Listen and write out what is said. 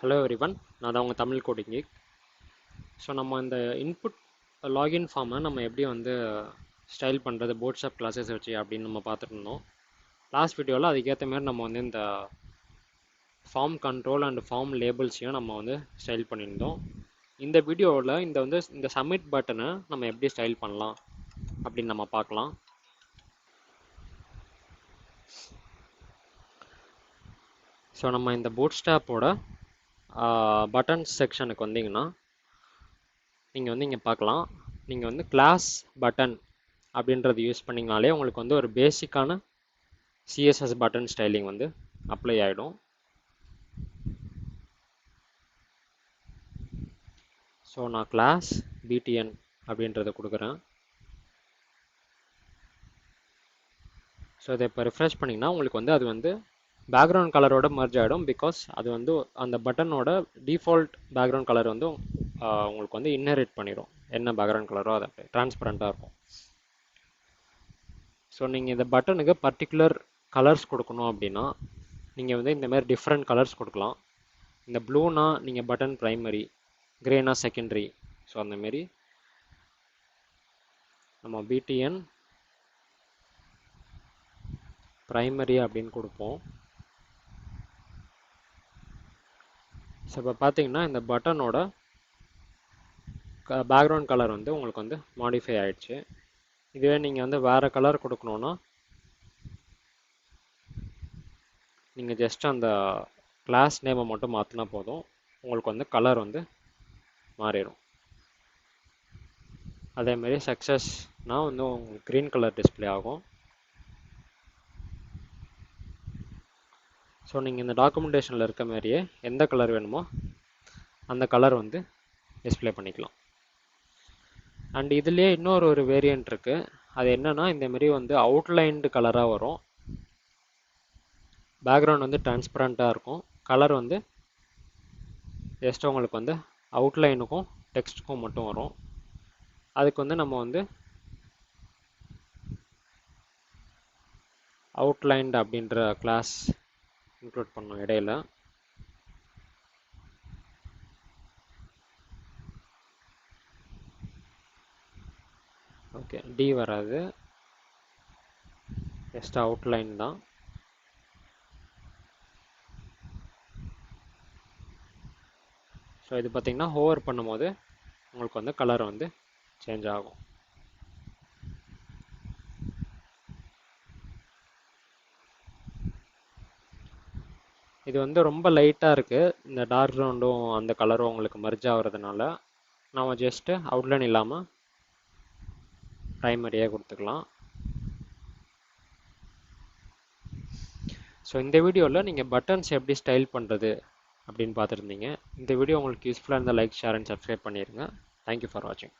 Hello everyone, நான் தான் உங்கள் தமிழ் கோடிங் கீக். ஸோ நம்ம இந்த இன்புட் லாகின் ஃபார்மை நம்ம எப்படி வந்து ஸ்டைல் பண்ணுறது போட்ஸ்டாப் கிளாஸஸ் வச்சு அப்படின்னு நம்ம பார்த்துட்டு இருந்தோம். லாஸ்ட் வீடியோவில் அதுக்கேற்ற மாதிரி நம்ம வந்து இந்த ஃபார்ம் கண்ட்ரோல் அண்ட் ஃபார்ம் லேபிள்ஸையும் நம்ம வந்து ஸ்டைல் பண்ணியிருந்தோம். இந்த வீடியோவில் இந்த சப்மிட் பட்டனை நம்ம எப்படி ஸ்டைல் பண்ணலாம் அப்படின்னு நம்ம பார்க்கலாம். ஸோ நம்ம இந்த போட்ஸ்டாப்போட பட்டன்ஸ் செக்ஷனுக்கு வந்தீங்கன்னா நீங்கள் வந்து இங்கே பார்க்கலாம். நீங்கள் வந்து கிளாஸ் பட்டன் அப்படின்றது யூஸ் பண்ணிங்கனாலே உங்களுக்கு வந்து ஒரு பேசிக்கான சிஎஸ்எஸ் பட்டன் ஸ்டைலிங் வந்து அப்ளை ஆகிடும். ஸோ நான் கிளாஸ் பிடிஎன் அப்படின்றத கொடுக்குறேன். ஸோ இதை இப்போ ரிஃப்ரெஷ் பண்ணிங்கன்னா உங்களுக்கு வந்து அது வந்து பேக்ரவுண்ட் கலரோட மர்ஜ் ஆகிடும். பிகாஸ் அது வந்து அந்த பட்டனோட டிஃபால்ட் பேக்ரவுண்ட் கலர் வந்து உங்களுக்கு வந்து இன்னரேட் பண்ணிடும். என்ன பேக்ரவுண்ட் கலரோ அது அப்படியே டிரான்ஸ்பரண்ட்டாக இருக்கும். ஸோ நீங்கள் இந்த பட்டனுக்கு பர்டிகுலர் கலர்ஸ் கொடுக்கணும் அப்படின்னா நீங்கள் வந்து இந்த மாதிரி டிஃப்ரெண்ட் கலர்ஸ் கொடுக்கலாம். இந்த ப்ளூனா நீங்கள் பட்டன் ப்ரைமரி, கிரேனா செகண்டரி. ஸோ அந்தமாரி நம்ம பிடிஎன் ப்ரைமரி அப்படின்னு கொடுப்போம். ஸோ இப்போ பார்த்தீங்கன்னா இந்த பட்டனோட பேக்ரவுண்ட் கலர் வந்து உங்களுக்கு வந்து மாடிஃபை ஆகிடுச்சு. இதுவே நீங்கள் வந்து வேறு கலர் கொடுக்கணுன்னா நீங்கள் ஜஸ்ட் அந்த கிளாஸ் நேமை மட்டும் மாற்றினா போதும், உங்களுக்கு வந்து கலர் வந்து மாறிடும். அதேமாரி சக்ஸஸ்னால் வந்து உங்களுக்கு க்ரீன் கலர் டிஸ்பிளே ஆகும். ஸோ நீங்கள் இந்த டாக்குமெண்டேஷனில் இருக்க மாதிரியே எந்த கலர் வேணுமோ அந்த கலர் வந்து டிஸ்பிளே பண்ணிக்கலாம். அண்ட் இதுலேயே இன்னொரு வேரியண்ட் இருக்குது. அது என்னென்னா இந்தமாரி வந்து அவுட்லைன்டு கலராக வரும். பேக்ரவுண்ட் வந்து டிரான்ஸ்பரண்ட்டாக இருக்கும். கலர் வந்து ஜஸ்ட் உங்களுக்கு வந்து அவுட்லைனுக்கும் டெக்ஸ்ட்டுக்கும் மட்டும் வரும். அதுக்கு வந்து நம்ம வந்து அவுட்லைன்டு அப்படின்ற கிளாஸ் இன்க்ளூட் பண்ணோம் இடையில. ஓகே, டி வராது, ஜஸ்ட் அவுட்லைன் தான். ஸோ இது பார்த்திங்கன்னா ஹோவர் பண்ணும்போது உங்களுக்கு வந்து கலர் வந்து சேஞ்ச் ஆகும். இது வந்து ரொம்ப லைட்டாக இருக்குது. இந்த டார்க் கிரவுண்டும் அந்த கலரும் உங்களுக்கு மர்ஜ் ஆகிறதுனால நம்ம ஜஸ்ட்டு அவுட்லைன் இல்லாமல் ப்ரைமரியாக கொடுத்துக்கலாம். ஸோ இந்த வீடியோவில் நீங்கள் பட்டன்ஸ் எப்படி ஸ்டைல் பண்ணுறது அப்படின்னு பார்த்துருந்தீங்க. இந்த வீடியோ உங்களுக்கு யூஸ்ஃபுல்லாக இருந்தால் லைக், ஷேர் அண்ட் சப்ஸ்கிரைப் பண்ணிடுங்க. தேங்க்யூ ஃபார் வாட்சிங்.